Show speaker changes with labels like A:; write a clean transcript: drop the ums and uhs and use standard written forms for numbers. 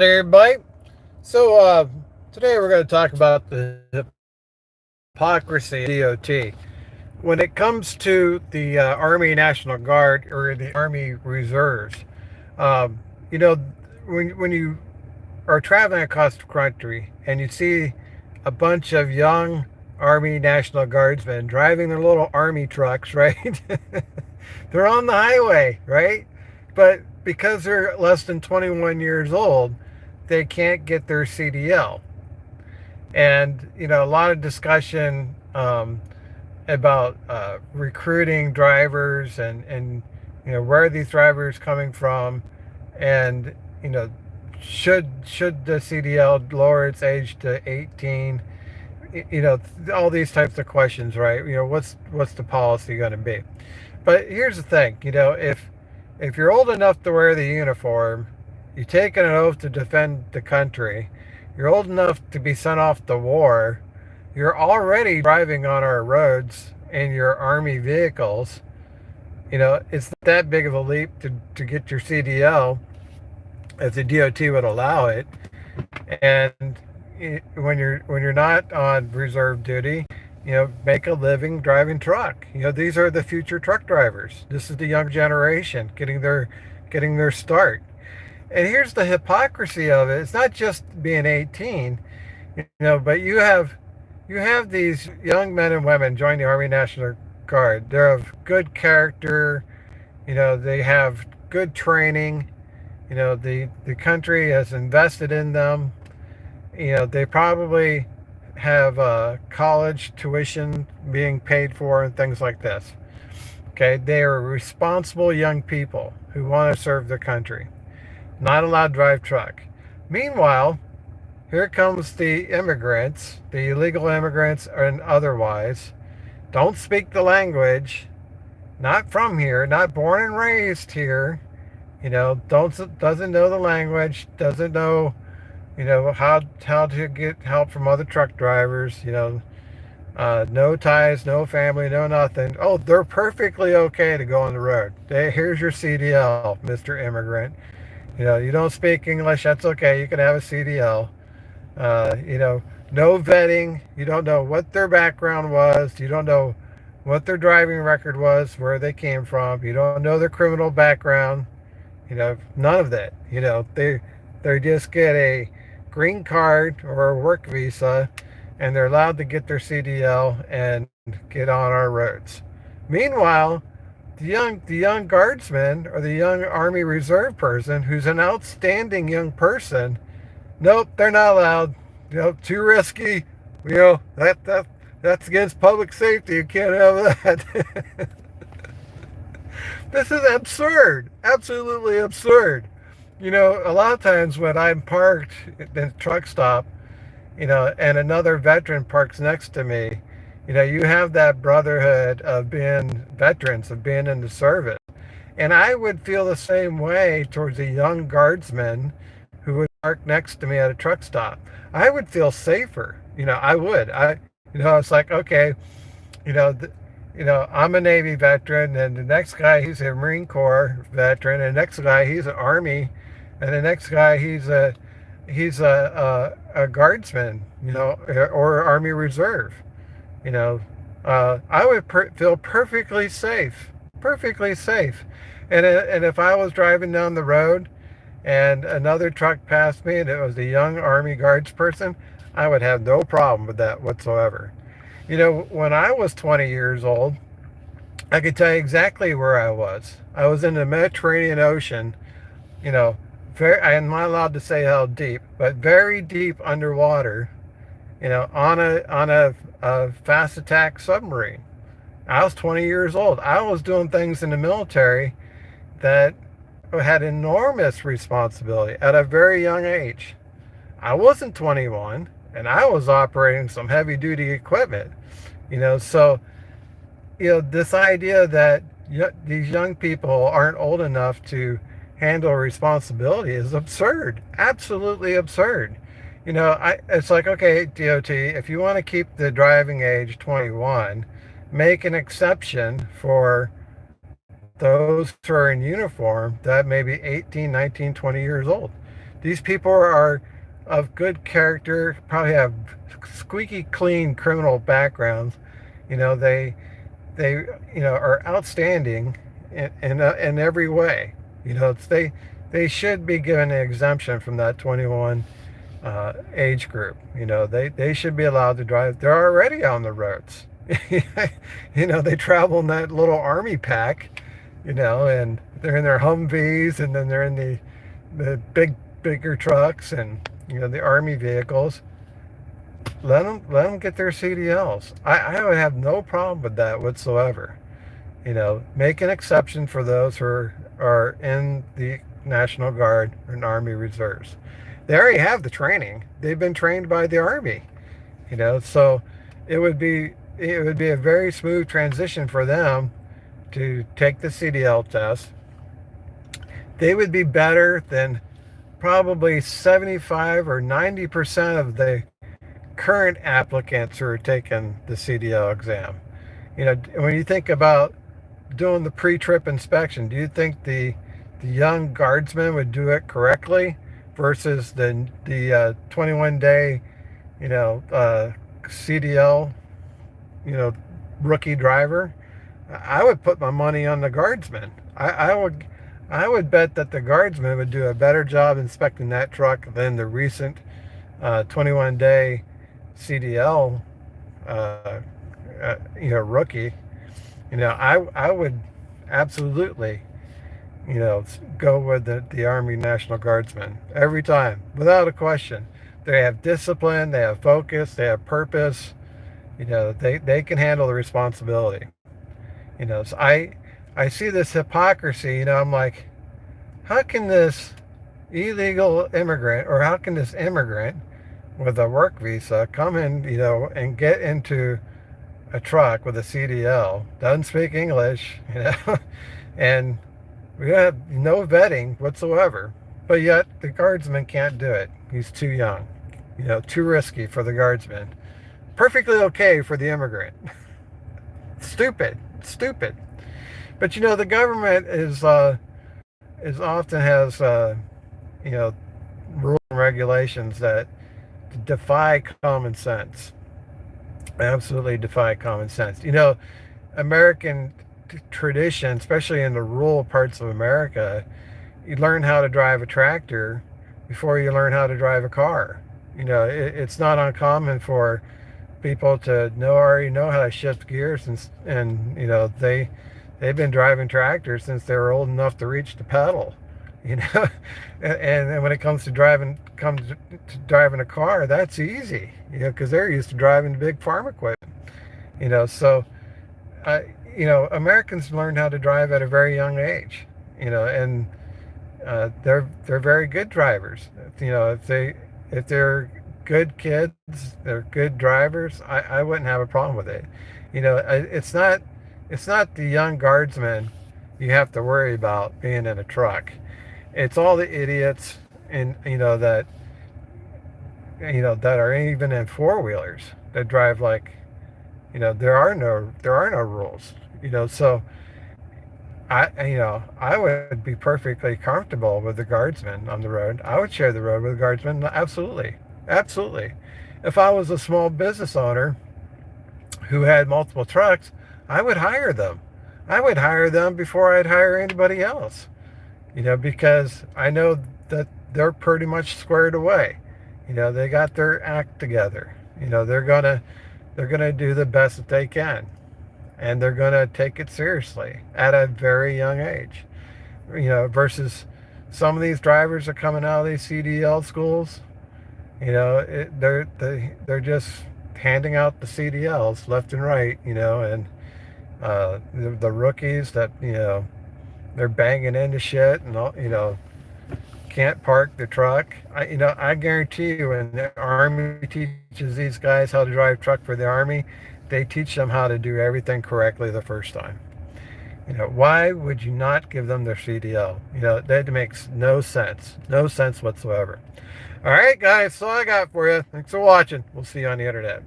A: Hey everybody. So today we're going to talk about the hypocrisy of DOT. When it comes to the Army National Guard or the Army Reserves, um, you know, when you are traveling across the country and you see a bunch of young Army National Guardsmen driving their little army trucks, right? They're on the highway, right? But because they're less than 21 years old, they can't get their CDL. And, a lot of discussion about recruiting drivers and where are these drivers coming from, and you know should the CDL lower its age to 18? All these types of questions, right? What's the policy going to be? But here's the thing, if you're old enough to wear the uniform, you take an oath to defend the country, you're old enough to be sent off to war, you're already driving on our roads in your army vehicles. It's not that big of a leap to get your CDL if the DOT would allow it. And when you're not on reserve duty, make a living driving truck. These are the future truck drivers. This is the young generation getting their start. And here's the hypocrisy of it. It's not just being 18, but you have these young men and women join the Army National Guard. They're of good character. They have good training. The country has invested in them. They probably have college tuition being paid for and things like this. Okay, they are responsible young people who want to serve their country. Not allowed to drive truck. Meanwhile, here comes the immigrants, the illegal immigrants and otherwise, don't speak the language, not from here, not born and raised here, doesn't know the language, doesn't know, how to get help from other truck drivers, no ties, no family, no nothing. Oh, they're perfectly okay to go on the road. Here's your CDL, Mr. Immigrant. You don't speak English, that's okay. You can have a CDL. No vetting. You don't know what their background was. You don't know what their driving record was, where they came from. You don't know their criminal background. None of that. They just get a green card or a work visa, and they're allowed to get their CDL and get on our roads. Meanwhile, the young guardsman or the young Army Reserve person who's an outstanding young person, nope, they're not allowed. Too risky. That's against public safety. You can't have that. This is absurd. Absolutely absurd. A lot of times when I'm parked at the truck stop, and another veteran parks next to me, you have that brotherhood of being veterans, of being in the service. And I would feel the same way towards a young guardsman who would park next to me at a truck stop. I would feel safer. I would. It's like, okay, you know, th- I'm a Navy veteran, and the next guy, he's a Marine Corps veteran, and the next guy, he's an Army, and the next guy, he's a guardsman, or Army Reserve. You know, I would feel perfectly safe. And if I was driving down the road and another truck passed me and it was a young Army Guards person, I would have no problem with that whatsoever. When I was 20 years old, I could tell you exactly where I was. I was in the Mediterranean Ocean, you know, I'm not allowed to say how deep, but very deep underwater, on a fast attack submarine. I was 20 years old. I was doing things in the military that had enormous responsibility at a very young age. I wasn't 21, and I was operating some heavy duty equipment. So this idea that these young people aren't old enough to handle responsibility is absurd. Absolutely absurd. It's like, okay, DOT, if you want to keep the driving age 21, make an exception for those who are in uniform that may be 18, 19, 20 years old. These people are of good character, probably have squeaky clean criminal backgrounds. You know, they are outstanding in every way. They should be given an exemption from that 21 age group. They should be allowed to drive. They're already on the roads. They travel in that little army pack. And they're in their Humvees, and then they're in the bigger trucks, and the army vehicles. Let them get their CDLs. I would have no problem with that whatsoever. Make an exception for those who are in the National Guard and Army Reserves. They already have the training. They've been trained by the Army. So it would be a very smooth transition for them to take the CDL test. They would be better than probably 75 or 90% of the current applicants who are taking the CDL exam. When you think about doing the pre-trip inspection, do you think the young guardsmen would do it correctly versus the 21-day CDL rookie driver? I would put my money on the guardsmen. I would bet that the guardsmen would do a better job inspecting that truck than the recent 21-day CDL rookie. I would absolutely go with the Army National Guardsmen every time, without a question. They have discipline, they have focus, they have purpose. They can handle the responsibility. So I see this hypocrisy. I'm like, how can this illegal immigrant, or how can this immigrant with a work visa come in, and get into a truck with a CDL, doesn't speak English, and we have no vetting whatsoever, but yet the guardsman can't do it. He's too young, too risky for the guardsman. Perfectly okay for the immigrant. Stupid. But the government is often has rules and regulations that defy common sense. Absolutely defy common sense. American tradition, especially in the rural parts of America, you learn how to drive a tractor before you learn how to drive a car. It's not uncommon for people to already know how to shift gears, and they've been driving tractors since they were old enough to reach the pedal. And when it comes to driving a car, that's easy, because they're used to driving big farm equipment. So Americans learn how to drive at a very young age. And they're very good drivers. If they're good kids, they're good drivers, I wouldn't have a problem with it. It's not the young guardsmen you have to worry about being in a truck. It's all the idiots that are even in four-wheelers that drive like there are no rules. So I would be perfectly comfortable with the guardsmen on the road. I would share the road with the guardsmen. Absolutely. If I was a small business owner who had multiple trucks, I would hire them. I would hire them before I'd hire anybody else. Because I know that they're pretty much squared away. They got their act together. They're gonna do the best that they can, and they're gonna take it seriously at a very young age. Versus some of these drivers are coming out of these CDL schools. They're just handing out the CDLs left and right. And the rookies that they're banging into shit and all, can't park the truck. I guarantee you, when the Army teaches these guys how to drive truck for the Army, they teach them how to do everything correctly the first time. Why would you not give them their CDL? That makes no sense whatsoever. All right, guys, that's all I got for you. Thanks for watching. We'll see you on the internet.